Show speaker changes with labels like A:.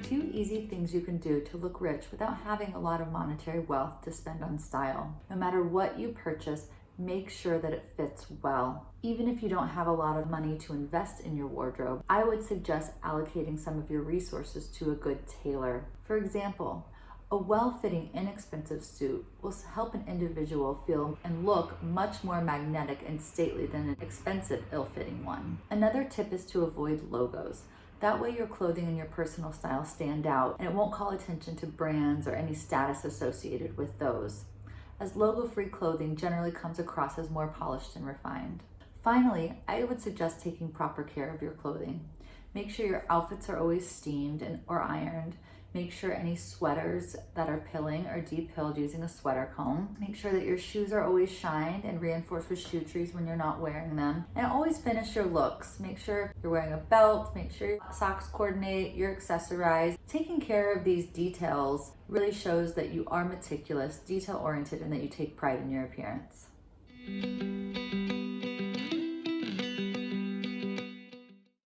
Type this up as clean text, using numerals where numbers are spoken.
A: few easy things you can do to look rich without having a lot of monetary wealth to spend on style. No matter what you purchase, make sure that it fits well. Even if you don't have a lot of money to invest in your wardrobe, I would suggest allocating some of your resources to a good tailor. For example, a well-fitting, inexpensive suit will help an individual feel and look much more magnetic and stately than an expensive, ill-fitting one. Another tip is to avoid logos. That way your clothing and your personal style stand out, and it won't call attention to brands or any status associated with those, as logo-free clothing generally comes across as more polished and refined. Finally, I would suggest taking proper care of your clothing. Make sure your outfits are always steamed or ironed. Make sure any sweaters that are pilling are de-pilled using a sweater comb. Make sure that your shoes are always shined and reinforced with shoe trees when you're not wearing them. And always finish your looks. Make sure you're wearing a belt, make sure your socks coordinate, you're accessorized. Taking care of these details really shows that you are meticulous, detail-oriented, and that you take pride in your appearance.